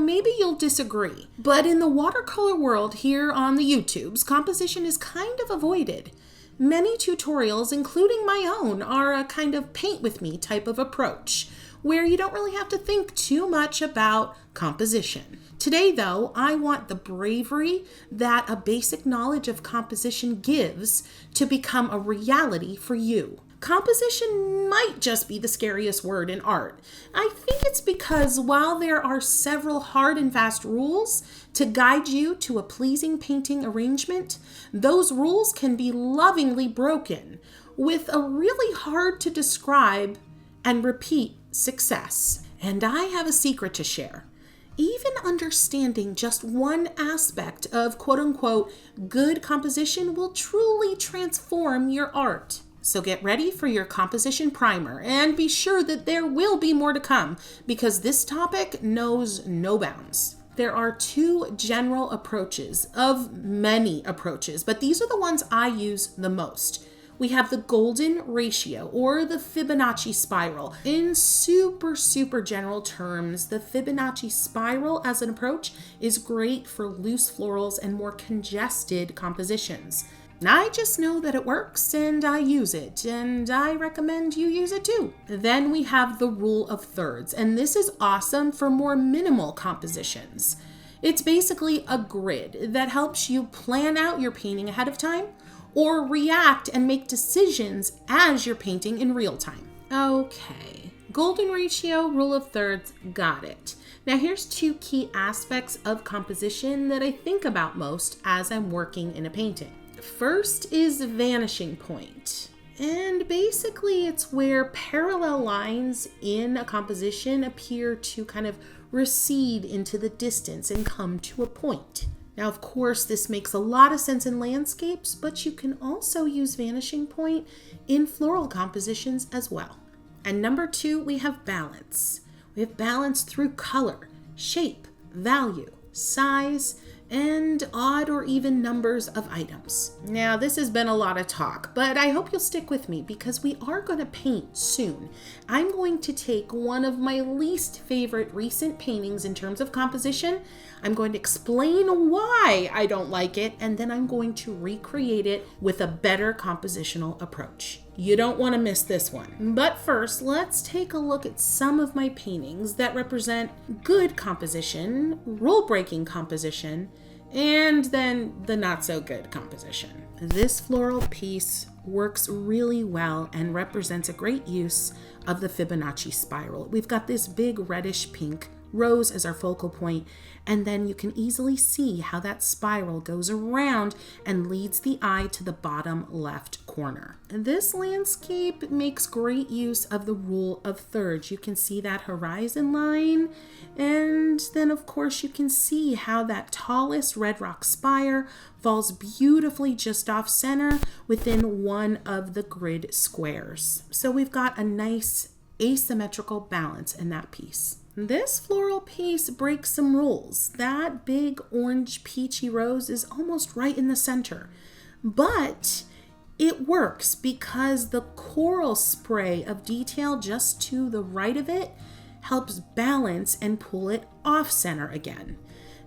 maybe you'll disagree. But in the watercolor world here on the YouTubes, composition is kind of avoided. Many tutorials, including my own, are a kind of paint with me type of approach, where you don't really have to think too much about composition. Today, though, I want the bravery that a basic knowledge of composition gives to become a reality for you. Composition might just be the scariest word in art. I think it's because while there are several hard and fast rules to guide you to a pleasing painting arrangement, those rules can be lovingly broken with a really hard to describe and repeat success. And I have a secret to share. Even understanding just one aspect of quote-unquote good composition will truly transform your art. So get ready for your composition primer and be sure that there will be more to come because this topic knows no bounds. There are two general approaches of many approaches, but these are the ones I use the most. We have the golden ratio or the Fibonacci spiral. In super general terms, the Fibonacci spiral as an approach is great for loose florals and more congested compositions. I just know that it works and I use it, and I recommend you use it too. Then we have the rule of thirds, and this is awesome for more minimal compositions. It's basically a grid that helps you plan out your painting ahead of time or react and make decisions as you're painting in real time. Okay, golden ratio, rule of thirds, got it. Now here's two key aspects of composition that I think about most as I'm working in a painting. First is vanishing point. And basically it's where parallel lines in a composition appear to kind of recede into the distance and come to a point. Now, of course, this makes a lot of sense in landscapes, but you can also use vanishing point in floral compositions as well. And number two, we have balance. We have balance through color, shape, value, size, and odd or even numbers of items. Now, this has been a lot of talk, but I hope you'll stick with me because we are going to paint soon. I'm going to take one of my least favorite recent paintings in terms of composition. I'm going to explain why I don't like it, and then I'm going to recreate it with a better compositional approach. You don't want to miss this one. But first, let's take a look at some of my paintings that represent good composition, rule-breaking composition, and then the not-so-good composition. This floral piece works really well and represents a great use of the Fibonacci spiral. We've got this big reddish pink rose as our focal point, and then you can easily see how that spiral goes around and leads the eye to the bottom left corner. This landscape makes great use of the rule of thirds. You can see that horizon line, and then of course you can see how that tallest red rock spire falls beautifully just off center within one of the grid squares. So we've got a nice asymmetrical balance in that piece. This floral piece breaks some rules. That big orange peachy rose is almost right in the center, but it works because the coral spray of detail just to the right of it helps balance and pull it off center again.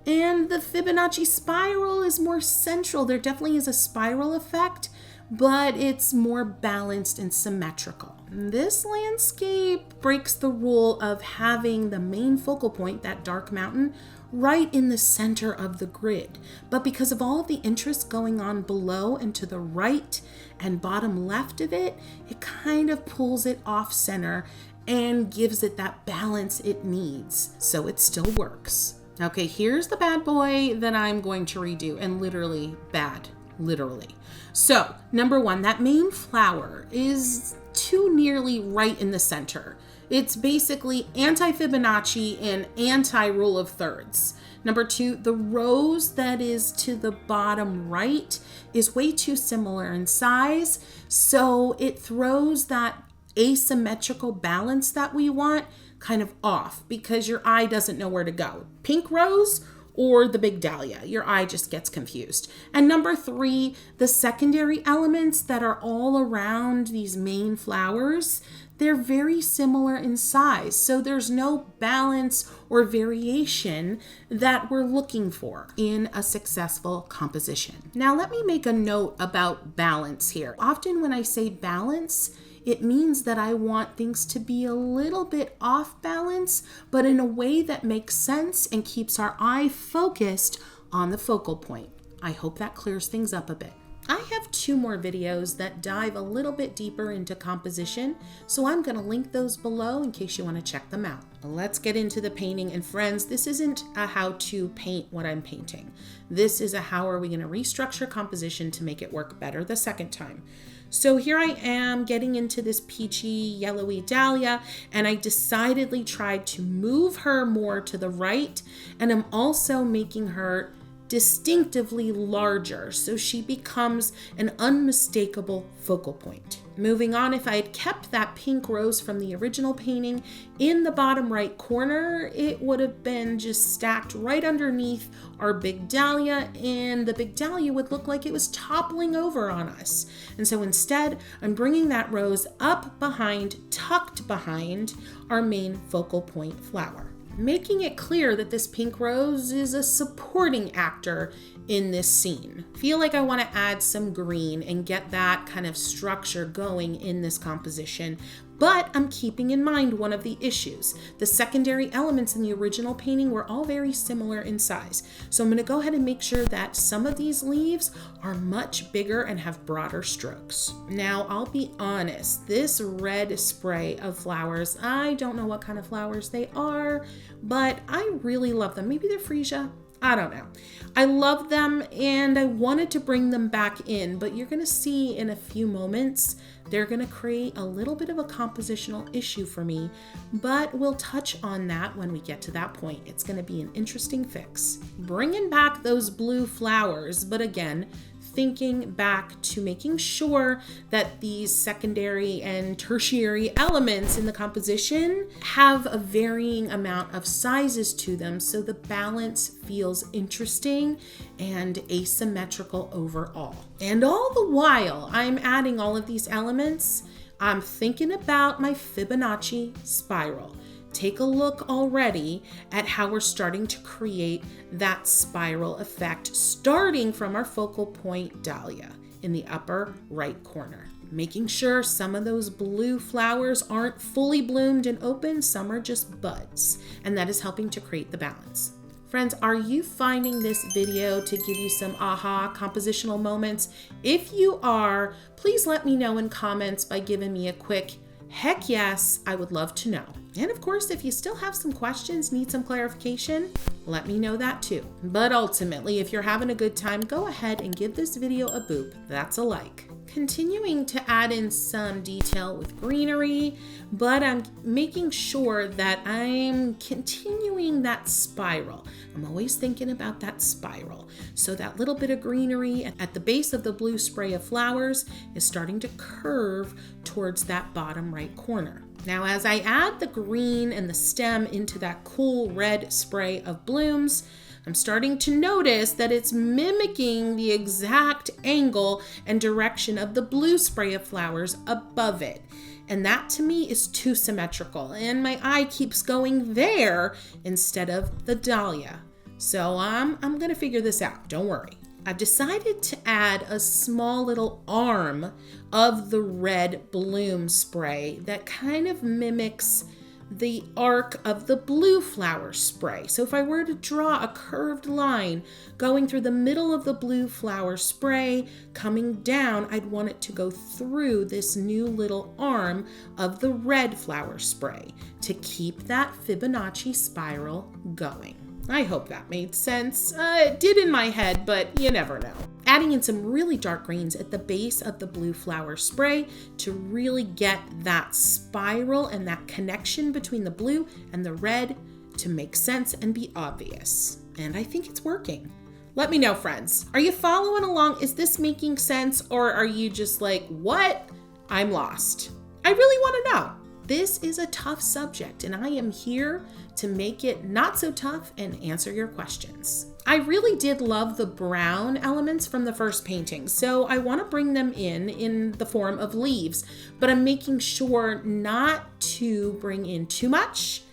And the Fibonacci spiral is more central. There definitely is a spiral effect, but it's more balanced and symmetrical. This landscape breaks the rule of having the main focal point, that dark mountain, right in the center of the grid. But because of all of the interest going on below and to the right and bottom left of it, it kind of pulls it off center and gives it that balance it needs, so it still works. Okay, here's the bad boy that I'm going to redo, and literally bad, literally. So, number one, that main flower is too nearly right in the center. It's basically anti-Fibonacci and anti-rule of thirds. Number two, the rose that is to the bottom right is way too similar in size, so it throws that asymmetrical balance that we want kind of off because your eye doesn't know where to go. Pink rose or the big dahlia, your eye just gets confused. And number three, the secondary elements that are all around these main flowers, they're very similar in size. So there's no balance or variation that we're looking for in a successful composition. Now let me make a note about balance here. Often when I say balance, it means that I want things to be a little bit off balance, but in a way that makes sense and keeps our eye focused on the focal point. I hope that clears things up a bit. I have 2 more videos that dive a little bit deeper into composition, so I'm going to link those below in case you want to check them out. Let's get into the painting, and friends, this isn't a how to paint what I'm painting. This is a how are we going to restructure composition to make it work better the second time. So here I am getting into this peachy yellowy dahlia, and I decidedly tried to move her more to the right, and I'm also making her distinctively larger so she becomes an unmistakable focal point. Moving on, if I had kept that pink rose from the original painting in the bottom right corner, it would have been just stacked right underneath our big dahlia, and the big dahlia would look like it was toppling over on us. And so instead, I'm bringing that rose up behind, tucked behind our main focal point flower, making it clear that this pink rose is a supporting actor in this scene. Feel like I want to add some green and get that kind of structure going in this composition, but I'm keeping in mind one of the issues. The secondary elements in the original painting were all very similar in size. So I'm going to go ahead and make sure that some of these leaves are much bigger and have broader strokes. Now, I'll be honest, this red spray of flowers, I don't know what kind of flowers they are, but I really love them. Maybe they're freesia. I don't know. I love them and I wanted to bring them back in, but you're going to see in a few moments, they're going to create a little bit of a compositional issue for me, but we'll touch on that when we get to that point. It's going to be an interesting fix. Bringing back those blue flowers, but again, thinking back to making sure that these secondary and tertiary elements in the composition have a varying amount of sizes to them so the balance feels interesting and asymmetrical overall. And all the while I'm adding all of these elements, I'm thinking about my Fibonacci spiral. Take a look already at how we're starting to create that spiral effect, starting from our focal point dahlia in the upper right corner. Making sure some of those blue flowers aren't fully bloomed and open, some are just buds, and that is helping to create the balance. Friends, are you finding this video to give you some aha compositional moments? If you are, please let me know in comments by giving me a quick heck yes, I would love to know. And of course, if you still have some questions, need some clarification, let me know that too. But ultimately, if you're having a good time, go ahead and give this video a boop. That's a like. Continuing to add in some detail with greenery, but I'm making sure that I'm continuing that spiral. I'm always thinking about that spiral. So that little bit of greenery at the base of the blue spray of flowers is starting to curve towards that bottom right corner. Now, as I add the green and the stem into that cool red spray of blooms, I'm starting to notice that it's mimicking the exact angle and direction of the blue spray of flowers above it. And that to me is too symmetrical, and my eye keeps going there instead of the dahlia. So I'm gonna figure this out, don't worry. I've decided to add a small little arm of the red bloom spray that kind of mimics the arc of the blue flower spray. So if I were to draw a curved line going through the middle of the blue flower spray, coming down, I'd want it to go through this new little arm of the red flower spray to keep that Fibonacci spiral going. I hope that made sense. It did in my head, but you never know. Adding in some really dark greens at the base of the blue flower spray to really get that spiral and that connection between the blue and the red to make sense and be obvious. And I think it's working. Let me know, friends. Are you following along? Is this making sense, or are you just like, what? I'm lost. I really want to know. This is a tough subject, and I am here to make it not so tough and answer your questions. I really did love the brown elements from the first painting, so I want to bring them in the form of leaves, but I'm making sure not to bring in too much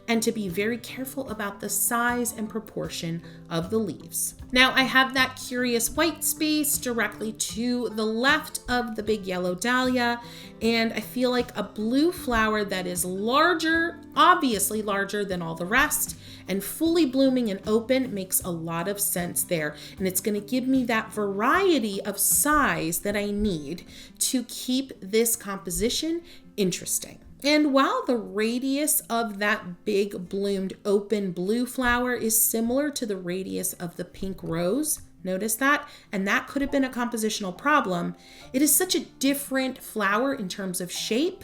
and to be very careful about the size and proportion of the leaves. Now I have that curious white space directly to the left of the big yellow dahlia, and I feel like a blue flower that is larger, obviously larger than all the rest, and fully blooming and open makes a lot of sense there. And it's gonna give me that variety of size that I need to keep this composition interesting. And while the radius of that big bloomed open blue flower is similar to the radius of the pink rose, notice that, and that could have been a compositional problem, it is such a different flower in terms of shape,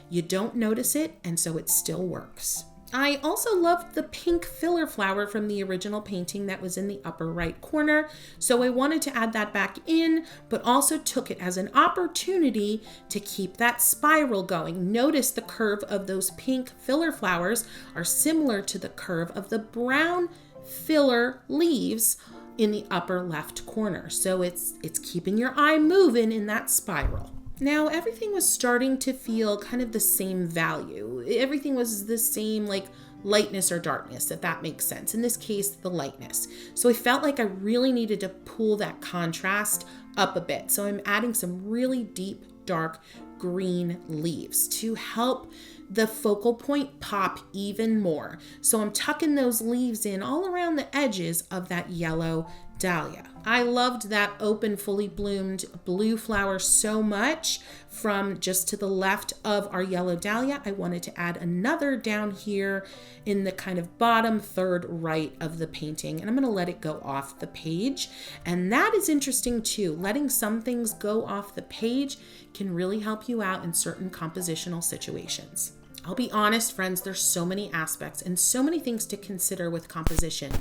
you don't notice it, and so it still works. I also loved the pink filler flower from the original painting that was in the upper right corner, so I wanted to add that back in, but also took it as an opportunity to keep that spiral going. Notice the curve of those pink filler flowers are similar to the curve of the brown filler leaves in the upper left corner, so it's keeping your eye moving in that spiral. Now everything was starting to feel kind of the same value. Everything was the same like lightness or darkness, if that makes sense. In this case, the lightness. So I felt like I really needed to pull that contrast up a bit. So I'm adding some really deep, dark green leaves to help the focal point pop even more. So I'm tucking those leaves in all around the edges of that yellow dahlia. I loved that open, fully bloomed blue flower so much from just to the left of our yellow dahlia. I wanted to add another down here in the kind of bottom third right of the painting, and I'm going to let it go off the page. And that is interesting too. Letting some things go off the page can really help you out in certain compositional situations. I'll be honest, friends, there's so many aspects and so many things to consider with composition.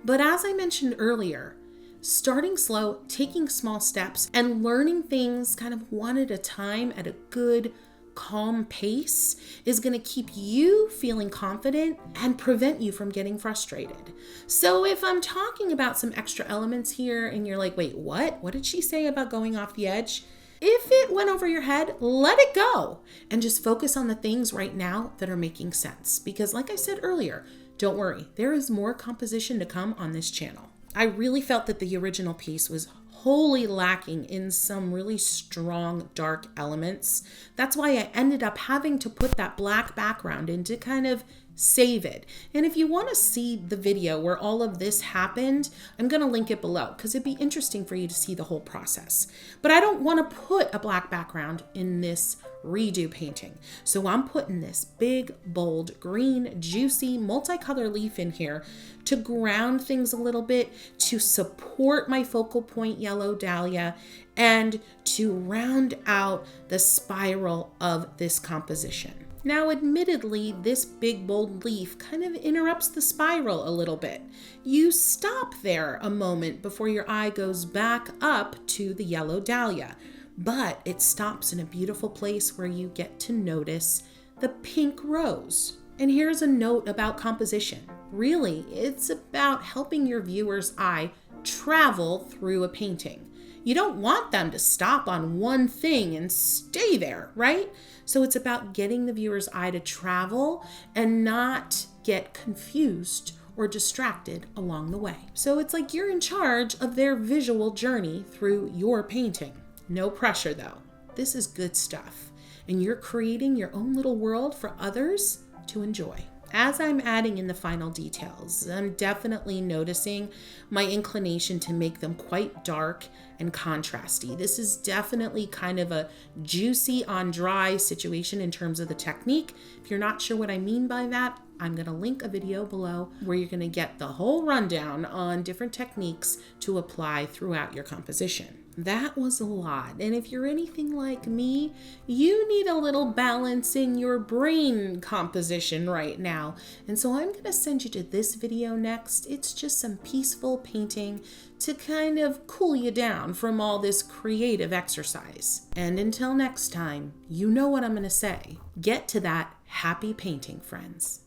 But as I mentioned earlier, starting slow, taking small steps, and learning things kind of one at a time at a good, calm pace is going to keep you feeling confident and prevent you from getting frustrated. So if I'm talking about some extra elements here and you're like, wait, what? What did she say about going off the edge? If it went over your head, let it go and just focus on the things right now that are making sense. Because like I said earlier, don't worry, there is more composition to come on this channel. I really felt that the original piece was wholly lacking in some really strong dark elements. That's why I ended up having to put that black background in to kind of save it. And if you want to see the video where all of this happened, I'm going to link it below because it'd be interesting for you to see the whole process. But I don't want to put a black background in this redo painting. So I'm putting this big, bold, green, juicy, multicolor leaf in here to ground things a little bit, to support my focal point yellow dahlia, and to round out the spiral of this composition. Now, admittedly, this big bold leaf kind of interrupts the spiral a little bit. You stop there a moment before your eye goes back up to the yellow dahlia, but it stops in a beautiful place where you get to notice the pink rose. And here's a note about composition. Really, it's about helping your viewer's eye travel through a painting. You don't want them to stop on one thing and stay there, right? So it's about getting the viewer's eye to travel and not get confused or distracted along the way. So it's like you're in charge of their visual journey through your painting. No pressure though. This is good stuff. And you're creating your own little world for others to enjoy. As I'm adding in the final details, I'm definitely noticing my inclination to make them quite dark and contrasty. This is definitely kind of a juicy on dry situation in terms of the technique. If you're not sure what I mean by that, I'm going to link a video below where you're going to get the whole rundown on different techniques to apply throughout your composition. That was a lot, and if you're anything like me, you need a little balance in your brain composition right now. And so I'm going to send you to this video next. It's just some peaceful painting to kind of cool you down from all this creative exercise. And until next time, you know what I'm going to say. Get to that happy painting, friends.